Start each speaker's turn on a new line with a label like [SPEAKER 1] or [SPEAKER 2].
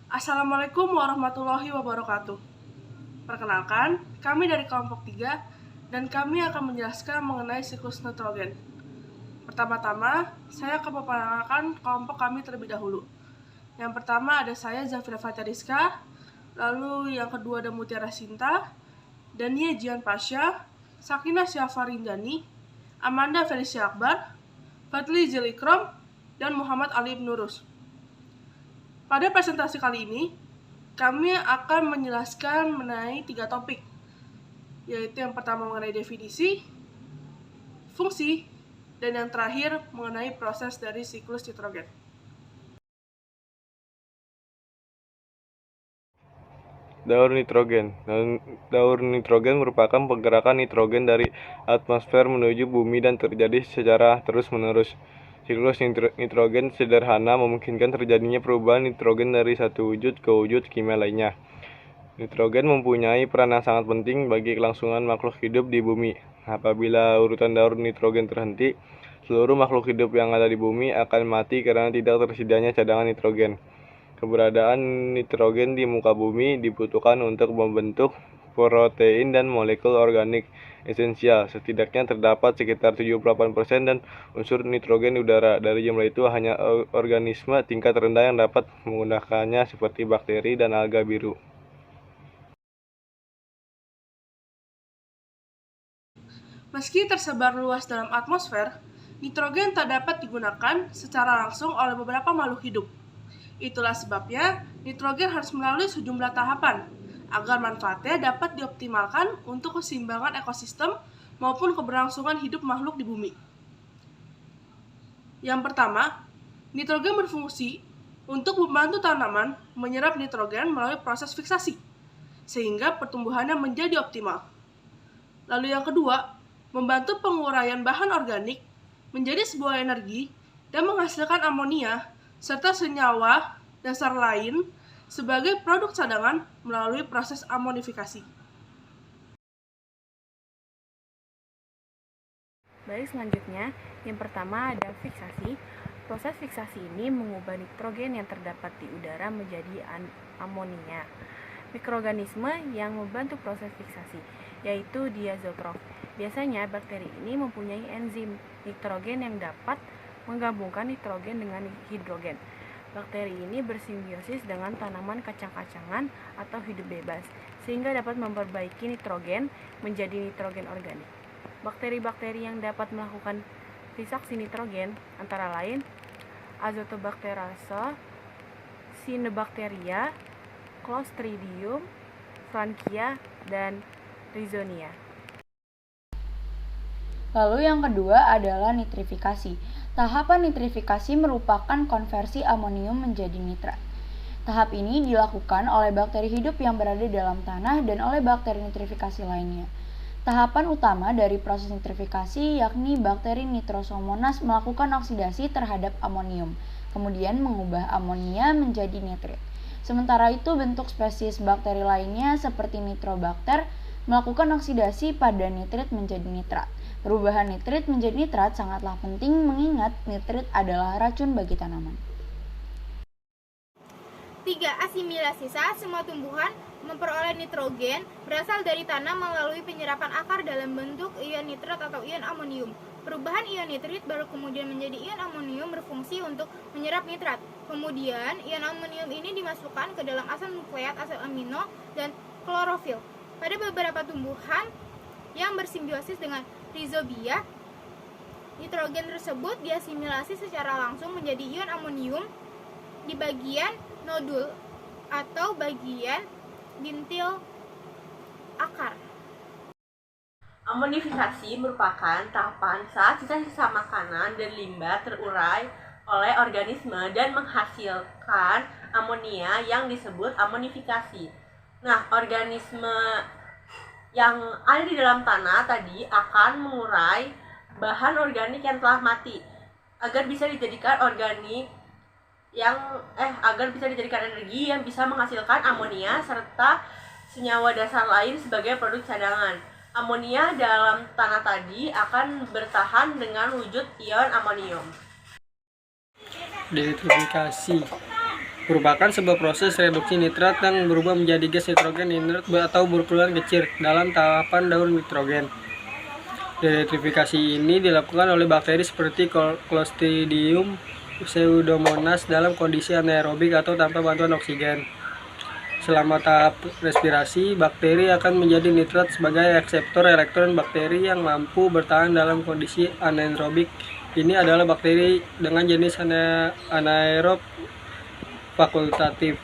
[SPEAKER 1] Assalamualaikum warahmatullahi wabarakatuh. Perkenalkan, kami dari kelompok 3 dan kami akan menjelaskan mengenai siklus nitrogen. Pertama-tama, saya akan memperkenalkan kelompok kami terlebih dahulu. Yang pertama ada saya, Zafira Fatariska, lalu yang kedua ada Mutiara Sinta, Dania Jian Pasha, Sakina Syafarindani, Amanda Felicia Akbar, Fadli Zelikrom, dan Muhammad Ali Nurus. Pada presentasi kali ini, kami akan menjelaskan mengenai 3 topik, yaitu yang pertama mengenai definisi, fungsi, dan yang terakhir mengenai proses dari siklus nitrogen.
[SPEAKER 2] Daur nitrogen. Daur nitrogen merupakan pergerakan nitrogen dari atmosfer menuju bumi dan terjadi secara terus-menerus. Siklus nitrogen sederhana memungkinkan terjadinya perubahan nitrogen dari satu wujud ke wujud kimia lainnya. Nitrogen mempunyai peran yang sangat penting bagi kelangsungan makhluk hidup di bumi. Apabila urutan daur nitrogen terhenti, seluruh makhluk hidup yang ada di bumi akan mati karena tidak tersedianya cadangan nitrogen. Keberadaan nitrogen di muka bumi dibutuhkan untuk membentuk protein dan molekul organik esensial. Setidaknya terdapat sekitar 78% dan unsur nitrogen di udara. Dari jumlah itu hanya organisme tingkat rendah yang dapat menggunakannya seperti bakteri dan alga biru.
[SPEAKER 1] Meski tersebar luas dalam atmosfer, nitrogen tak dapat digunakan secara langsung oleh beberapa makhluk hidup. Itulah sebabnya nitrogen harus melalui sejumlah tahapan agar manfaatnya dapat dioptimalkan untuk keseimbangan ekosistem maupun keberlangsungan hidup makhluk di bumi. Yang pertama, nitrogen berfungsi untuk membantu tanaman menyerap nitrogen melalui proses fiksasi, sehingga pertumbuhannya menjadi optimal. Lalu yang kedua, membantu penguraian bahan organik menjadi sebuah energi dan menghasilkan amonia serta senyawa dasar lain sebagai produk cadangan melalui proses amonifikasi.
[SPEAKER 3] Baik, selanjutnya, yang pertama ada fiksasi. Proses fiksasi ini mengubah nitrogen yang terdapat di udara menjadi amonia. Mikroorganisme yang membantu proses fiksasi, yaitu diazotrof. Biasanya bakteri ini mempunyai enzim nitrogen yang dapat menggabungkan nitrogen dengan hidrogen. Bakteri ini bersimbiosis dengan tanaman kacang-kacangan atau hidup bebas, sehingga dapat memperbaiki nitrogen menjadi nitrogen organik. Bakteri-bakteri yang dapat melakukan fiksasi nitrogen antara lain Azotobacterasa, Cyanobacteria, Clostridium, Frankia, dan Rhizonia.
[SPEAKER 4] Lalu yang kedua adalah nitrifikasi. Tahapan nitrifikasi merupakan konversi amonium menjadi nitrat. Tahap ini dilakukan oleh bakteri hidup yang berada dalam tanah dan oleh bakteri nitrifikasi lainnya. Tahapan utama dari proses nitrifikasi yakni bakteri Nitrosomonas melakukan oksidasi terhadap amonium, kemudian mengubah amonia menjadi nitrit. Sementara itu bentuk spesies bakteri lainnya seperti Nitrobacter melakukan oksidasi pada nitrit menjadi nitrat. Perubahan nitrit menjadi nitrat sangatlah penting mengingat nitrit adalah racun bagi tanaman.
[SPEAKER 5] 3. Asimilasi. Saat semua tumbuhan memperoleh nitrogen berasal dari tanah melalui penyerapan akar dalam bentuk ion nitrat atau ion amonium. Perubahan ion nitrit baru kemudian menjadi ion amonium berfungsi untuk menyerap nitrat. Kemudian ion amonium ini dimasukkan ke dalam asam nukleat, asam amino, dan klorofil. Pada beberapa tumbuhan yang bersimbiosis dengan rhizobia, nitrogen tersebut diasimilasi secara langsung menjadi ion amonium di bagian nodul atau bagian bintil akar.
[SPEAKER 6] Amonifikasi merupakan tahapan saat sisa-sisa makanan dan limbah terurai oleh organisme dan menghasilkan amonia yang disebut amonifikasi. Nah, organisme yang ada di dalam tanah tadi akan mengurai bahan organik yang telah mati agar bisa dijadikan energi yang bisa menghasilkan amonia serta senyawa dasar lain sebagai produk cadangan. Amonia dalam tanah tadi akan bertahan dengan wujud ion amonium.
[SPEAKER 7] Denitrifikasi merupakan sebuah proses reduksi nitrat yang berubah menjadi gas nitrogen inert atau berukuran kecil dalam tahapan daur nitrogen. Denitrifikasi ini dilakukan oleh bakteri seperti Clostridium pseudomonas dalam kondisi anaerobik atau tanpa bantuan oksigen. Selama tahap respirasi, bakteri akan menjadi nitrat sebagai akseptor elektron bakteri yang mampu bertahan dalam kondisi anaerobik. Ini adalah bakteri dengan jenis anaerob fakultatif.